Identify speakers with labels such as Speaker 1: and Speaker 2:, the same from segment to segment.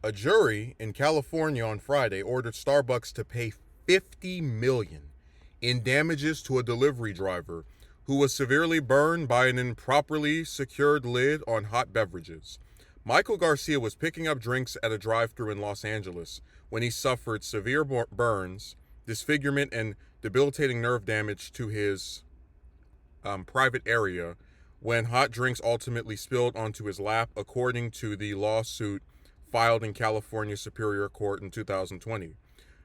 Speaker 1: A jury in California on Friday ordered Starbucks to pay $50 million in damages to a delivery driver who was severely burned by an improperly secured lid on hot beverages. Michael Garcia was picking up drinks at a drive-thru in Los Angeles when he suffered severe burns, disfigurement, and debilitating nerve damage to his private area when hot drinks ultimately spilled onto his lap, according to the lawsuit filed in California Superior Court in 2020.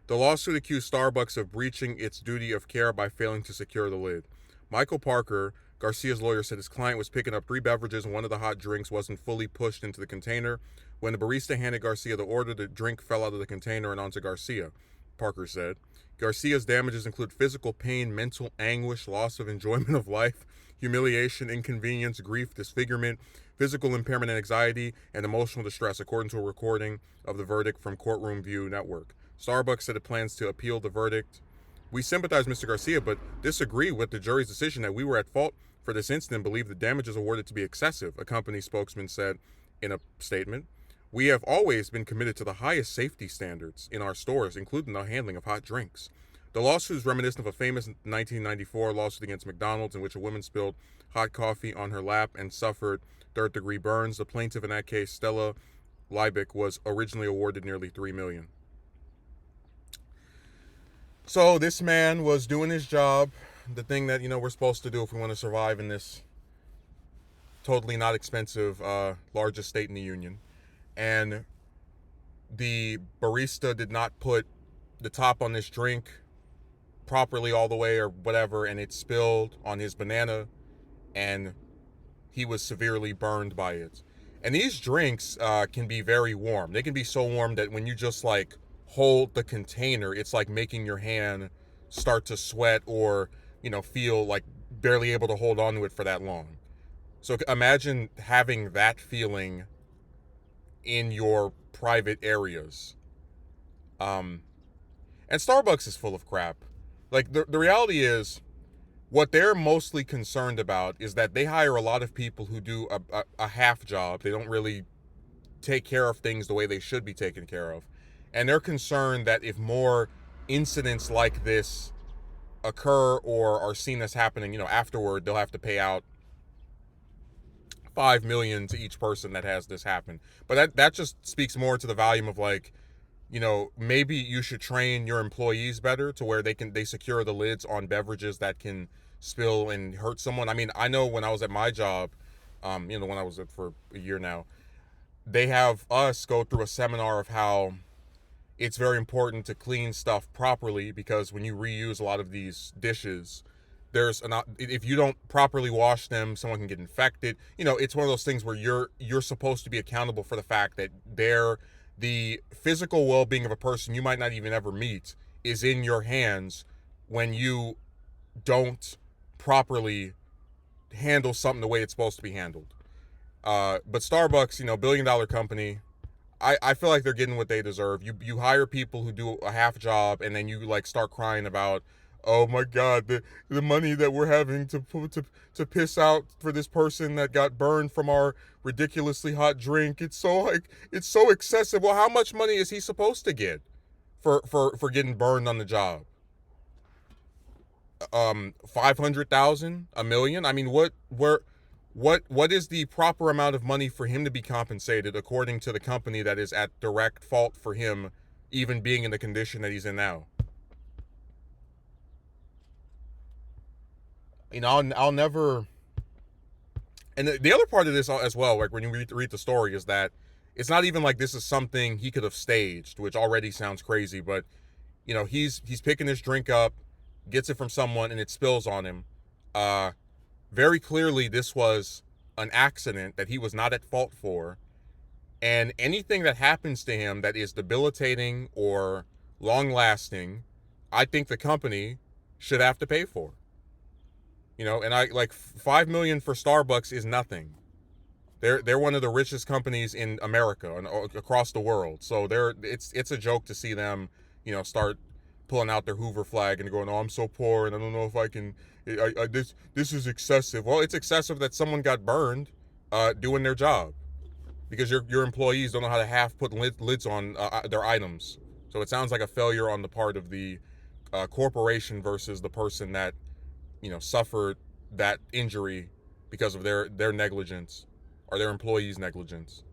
Speaker 1: The lawsuit accused Starbucks of breaching its duty of care by failing to secure the lid. Michael Parker, Garcia's lawyer, said his client was picking up three beverages and one of the hot drinks wasn't fully pushed into the container. When the barista handed Garcia the order, the drink fell out of the container and onto Garcia, Parker said. Garcia's damages include physical pain, mental anguish, loss of enjoyment of life, humiliation, inconvenience, grief, disfigurement, physical impairment and anxiety, and emotional distress, according to a recording of the verdict from Courtroom View Network. Starbucks said it plans to appeal the verdict. We sympathize, Mr. Garcia, but disagree with the jury's decision that we were at fault for this incident and believe the damages awarded to be excessive, a company spokesman said in a statement. We have always been committed to the highest safety standards in our stores, including the handling of hot drinks. The lawsuit is reminiscent of a famous 1994 lawsuit against McDonald's in which a woman spilled hot coffee on her lap and suffered third-degree burns. The plaintiff in that case, Stella Liebeck, was originally awarded nearly $3 million. So this man was doing his job, the thing that, we're supposed to do if we want to survive in this totally not expensive, largest state in the union. And the barista did not put the top on this drink properly all the way or whatever, and it spilled on his banana, and he was severely burned by it. And these drinks can be very warm. They can be so warm that when you just hold the container, it's like making your hand start to sweat or, feel like barely able to hold on to it for that long. So imagine having that feeling in your private areas. And Starbucks is full of crap. The reality is, what they're mostly concerned about is that they hire a lot of people who do a half job. They don't really take care of things the way they should be taken care of. And they're concerned that if more incidents like this occur or are seen as happening, afterward, they'll have to pay out $5 million to each person that has this happen. But that just speaks more to the volume of maybe you should train your employees better to where they secure the lids on beverages that can spill and hurt someone. I mean, I know when I was at my job, when I was at for a year now, they have us go through a seminar of how it's very important to clean stuff properly, because when you reuse a lot of these dishes, if you don't properly wash them, someone can get infected. It's one of those things where you're supposed to be accountable for the fact that the physical well-being of a person you might not even ever meet is in your hands when you don't properly handle something the way it's supposed to be handled. But Starbucks, billion-dollar company, I feel like they're getting what they deserve. You hire people who do a half job, and then you start crying about, oh my God, the money that we're having to piss out for this person that got burned from our ridiculously hot drink. It's so excessive. Well, how much money is he supposed to get for getting burned on the job? 500,000, $1 million? I mean, what is the proper amount of money for him to be compensated according to the company that is at direct fault for him even being in the condition that he's in now? I'll never. And the other part of this as well, when you read the story, is that it's not even like this is something he could have staged, which already sounds crazy. But he's picking this drink up, gets it from someone, and it spills on him. Very clearly, this was an accident that he was not at fault for. And anything that happens to him that is debilitating or long-lasting, I think the company should have to pay for. And $5 million for Starbucks is nothing. They're one of the richest companies in America and across the world. So it's a joke to see them, start pulling out their Hoover flag and going, "Oh, I'm so poor and I don't know if I can. This is excessive." Well, it's excessive that someone got burned doing their job. because your employees don't know how to half put lids on their items. So it sounds like a failure on the part of the corporation versus the person that suffered that injury because of their negligence or their employees' negligence.